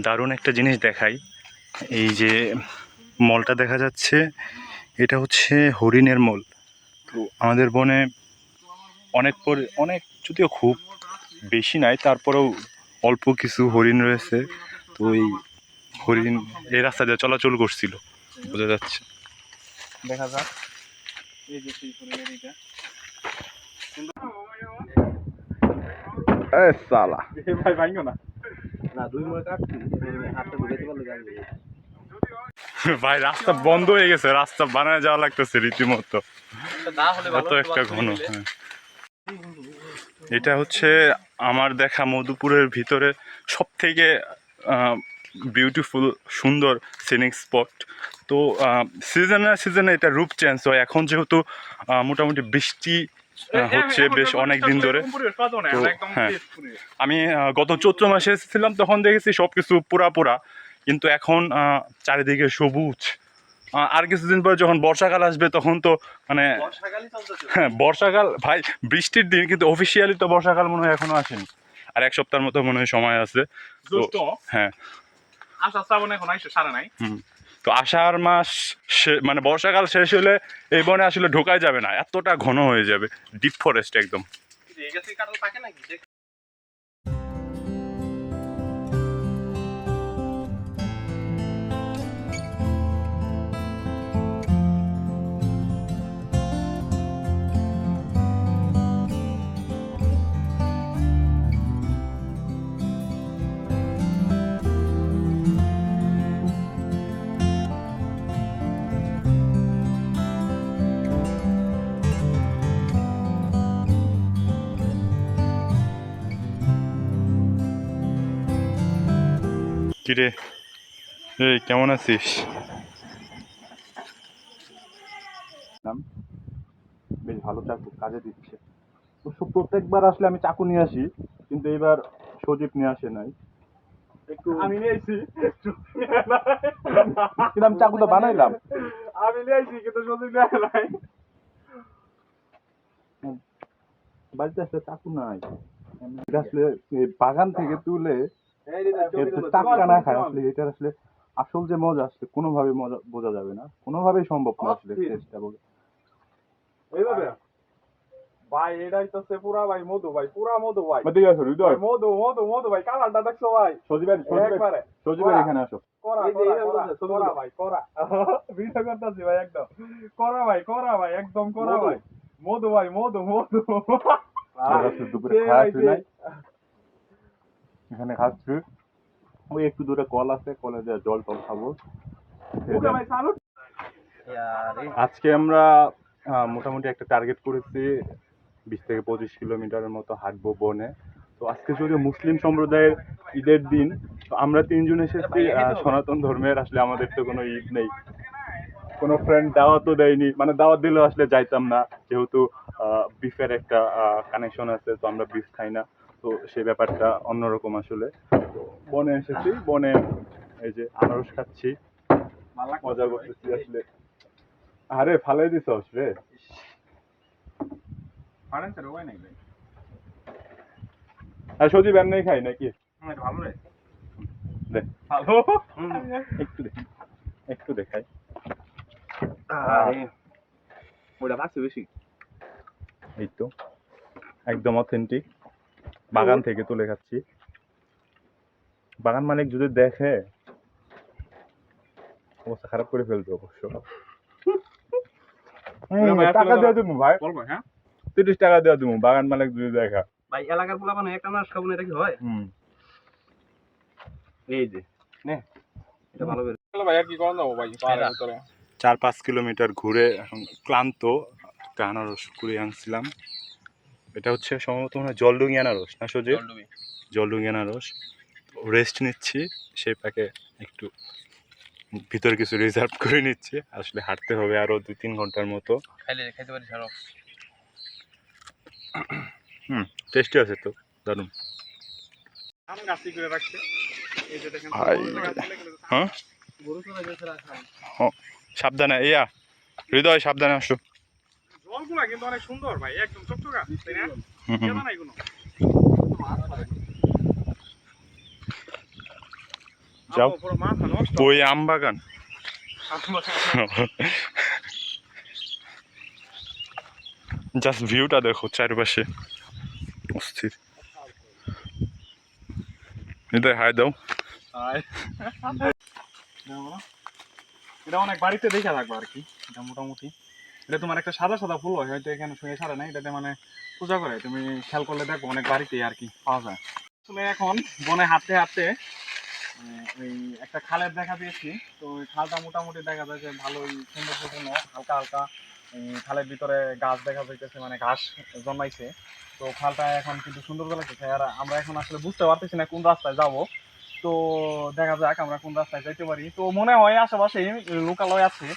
দারুণ একটা জিনিস দেখাই। এই যে মলটা দেখা যাচ্ছে, এটা হচ্ছে হরিণের মল। তো আমাদের বনে অনেক যদিও খুব বেশি নাই, তারপরেও অল্প কিছু হরিণ রয়েছে। তো এই হরিণ এই রাস্তা দিয়ে চলাচল করছিল, বোঝা যাচ্ছে। দেখা যাক এই যে সেই হরিণের এইটা। সালা ভাই ভাইও না ভাই, রাস্তা বন্ধ হয়ে গেছে, রাস্তা বানায় যাওয়া লাগতেছে রীতিমতো, এত একটা ঘন। হ্যাঁ, এটা হচ্ছে আমার দেখা মধুপুরের ভিতরে সব থেকে বিউটিফুল সুন্দর সিনিক স্পট। তো সিজনে এটা রূপ চেঞ্জ হয়। এখন যেহেতু মোটামুটি বৃষ্টি হচ্ছে বেশ অনেক দিন ধরে। তো হ্যাঁ, আমি গত চৈত্র মাসে এসেছিলাম, তখন দেখেছি সব কিছু পুরা, কিন্তু এখন চারিদিকে সবুজ। আর কিছুদিন পরে যখন বর্ষাকাল আসবে তখন তো মানে হ্যাঁ, বর্ষাকাল ভাই বৃষ্টির দিন, কিন্তু অফিসিয়ালি তো বর্ষাকাল মনে হয় এখনো আসেনি। আর এক সপ্তাহের মতো মনে হয় সময় আছে। হ্যাঁ, তো আষাঢ় মাস মানে বর্ষাকাল শেষ হলে এই বনে আসলে ঢোকাই যাবে না, এতটা ঘন হয়ে যাবে, ডিপ ফরেস্ট একদম। কিরে, এই কেমন আছিস? বেশ ভালো চাকু কাজে দিচ্ছে। অবশ্য প্রত্যেকবার আসলে আমি চাকু নিয়ে আসি, কিন্তু এবার সজীব নিয়ে আসে নাই। একটু আমি নিয়ে আসি, কিন্তু আমি চাকুটা বানাইলাম। আমি নিয়ে আসি কিন্তু সজীব নিয়ে আসে নাই। বাড়িতে আসলে চাকু নাই, এটা আসলে বাগান থেকে তুলে টাটকা না খায় আসলে এটা আসলে আসল যে মজা আসলে কোনোভাবে মজা বোঝা যাবে না, কোনোভাবেই সম্ভব না আসলে চেষ্টা করে। এইভাবে ভাই এটাই তো সে পুরা ভাই মধু ভাই, পুরা মধু ভাই। মধু আসো হৃদয়, মধু মধু মধু ভাই, কালারটা দেখছো ভাই? সজীবের এখানে আসো। করা ভাই করা ভিডিও করতেছি ভাই, একদম করা ভাই একদম করা ভাই। মধু ভাই মধু মধু দুপুরে খাওয়া নাই, এখানে খাচ্ছি। ওই একটু দূরে কল আছে, কলে দিয়ে জল টল খাবো। আজকে আমরা মোটামুটি একটা টার্গেট করেছি, 20 থেকে 25 কিলোমিটারের মতো হাঁটবো বনে। তো আজকে যদিও মুসলিম সম্প্রদায়ের ঈদের দিন, তো আমরা 3 জন এসেছি সনাতন ধর্মের। আসলে আমাদের তো কোনো ঈদ নেই, কোনো ফ্রেন্ড দাওয়াতও দেয়নি, মানে দাওয়াত দিলেও আসলে যাইতাম না, যেহেতু বিফের একটা কানেকশন আছে, তো আমরা বিফ খাই না। তো সেই ব্যাপারটা অন্যরকম আসলে। তো বনে এসেছি, বনে এই যে আনারস খাচ্ছি, মজা করতেছি আসলে। আরে ফালাই দিছস রে, আর সজীব এমনি খাই নাকি? ভালো রে, দেখ ভালো, একটু দেখ, একটু দেখাই। ওটা ভাগছে বেশি। এই তো একদম অথেন্টিক বাগান থেকে তুলে খাচ্ছি। বাগান মালিক যদি দেখে অবস্থা খারাপ করে ফেলবে অবশ্য। টাকা দিয়ে দেবো ভাই, 30 টাকা দিয়ে দেবো বাগান মালিক যদি দেখা। ভাই এলাকার পোলা মানে একটা মাস খাবো না, এটা কি হয়? এই যে নে এটা ভালো করে ভাই, আর কি করা যাবো ভাই? 4-5 কিলোমিটার ঘুরে এখন ক্লান্ত, একটা আনারস কুড়িয়ে আনছিলাম। এটা হচ্ছে সম্ভবত মনে হয় জলডুঙি আনারস না সজীব? জলডুঙি আনারস। রেস্ট নিচ্ছি, সেই পাকে একটু ভিতরে কিছু রিজার্ভ করে নিচ্ছি। আসলে হাঁটতে হবে আরো 2-3 ঘন্টার মতো। খাইতে পারি সারা। টেস্টি আছে তো, দারুণ। হ্যাঁ, সাবধানে ইয়া হৃদয়, সাবধানে আসো। জলগুলা কিন্তু অনেক সুন্দর ভাই, একদম চকচকা, তাই না? নাই কোনো। যাও পুরো মাথা নষ্ট। ওই আম বাগান। জাস্ট ভিউটা দেখো চারপাশে অস্থির। হৃদয় হাই দাও। এটা অনেক বাড়িতে দেখা থাকবো আর কি। এটা মোটামুটি এটা তোমার একটা সাদা সাদা ফুল হয়, হয়তো এখানে শুয়ে ছাড়ে না, এটাতে মানে পূজা করে, তুমি খেয়াল করলে দেখো অনেক বাড়িতেই আর কি পাওয়া যায়। আসলে এখন বনে হাঁটতে হাঁটতে ওই একটা খালের দেখা পেয়েছি। তো ওই খালটা মোটামুটি দেখা যায় যে ভালোই সৌন্দর্যপূর্ণ, হালকা হালকা খালের ভিতরে গাছ দেখা যাইতেছে, মানে ঘাস জন্মাইছে। তো খালটা এখন কিন্তু সুন্দর লাগতেছে। আর আমরা এখন আসলে বুঝতে পারতেছি না কোন রাস্তায় যাব। তো দেখা যাক আমরা কোন রাস্তায় যাইতে পারি। তো মনে হয় আশেপাশে লোকালয় আছে,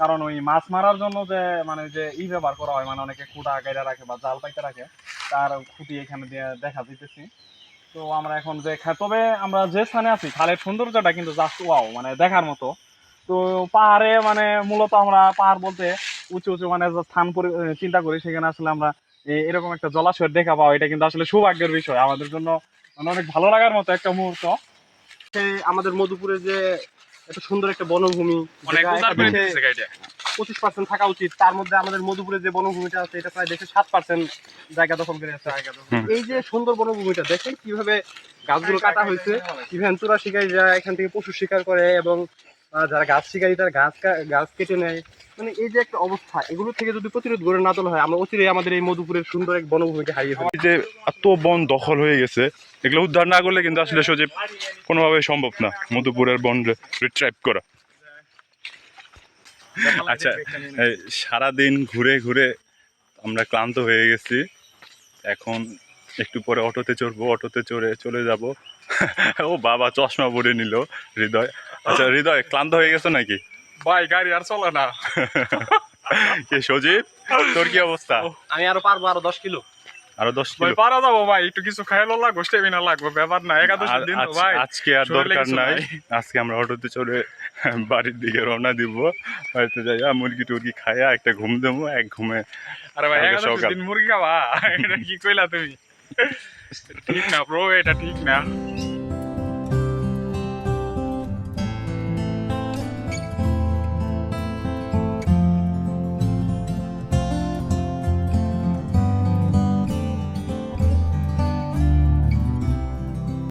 কারণ ওই মাছ মারার জন্য যে মানে যে ব্যবহার করা হয়, মানে অনেকে খুঁটা গাইরা রাখে বা জাল পাইতে রাখে, তার খুঁটি এখানে দিয়ে দেখা দিতেছি। তো আমরা এখন যে তবে আমরা যে স্থানে আছি খালের সৌন্দর্যটা কিন্তু জাস্ট ওয়াও, মানে দেখার মতো। তো পাহাড়ে মানে মূলত আমরা পাহাড় বলতে উঁচু উঁচু মানে যে স্থান চিন্তা করি, সেখানে আসলে আমরা এরকম একটা জলাশয়ের দেখা পাওয়া, এটা কিন্তু আসলে সৌভাগ্যের বিষয় আমাদের জন্য, মানে অনেক ভালো লাগার মতো একটা মুহূর্ত। আমাদের মধুপুরে যে এত সুন্দর একটা বনভূমি, অনেক উদার করে দিতেছে গাইডে। 25% থাকা উচিত, তার মধ্যে আমাদের মধুপুরে যে বনভূমিটা আছে এটা প্রায় দেশের 7% জায়গা দখল করে আছে। এই যে সুন্দর বনভূমিটা দেখেন কিভাবে গাছগুলো কাটা হয়েছে, ইভেন চোরা শিকারী যারা এখান থেকে পশু শিকার করে এবং যারা গাছ শিকারী তারা গাছ কেটে নেয়, মানে এই যে একটা অবস্থা, এগুলো থেকে যদি প্রতিরোধ গড়ে না তোলা হয় আমরা অচিরেই আমাদের এই মধুপুরের সুন্দর এক বনভূমিকে হারিয়ে ফেলবো। এই যে এত বন দখল হয়ে গেছে, এগুলো উদ্ধার না করলে কিন্তু আসলে সজীব কোনোভাবে সম্ভব না মধুপুরের বন রিট্রাইভ করা। আচ্ছা, এই সারাদিন ঘুরে ঘুরে আমরা ক্লান্ত হয়ে গেছি। এখন একটু পরে অটোতে চড়বো, অটোতে চড়ে চলে যাব। ও বাবা, চশমা পরে নিল হৃদয়। আচ্ছা হৃদয়, ক্লান্ত হয়ে গেছো নাকি? ভাই গাড়ি আর চলে না। কে সজীব, তোর কি অবস্থা? আমি আরো পারবো আরো 10 কিলো। আরো 10 ভাই কিলো? পারা যাবো ভাই, একটু কিছু খাইলো লাগবো, স্টেমিনা লাগবে, ব্যাপার না, একাদশের দিন তো ভাই। আজকে আর শরীরে দরকার কিছু নাই। নাই। আজকে আমরা অটোতে চড়ে বাড়ির দিকে রওনা দিব। হয়তো যাইয়া মুরগি টুরগি খাইয়া একটা ঘুম দেবো, এক ঘুমে আরে ভাই কালকে একাদশের সকাল। দিন মুরগি খাবা? এটা কি কইলা তুমি? ঠিক না ব্রো, এটা ঠিক না।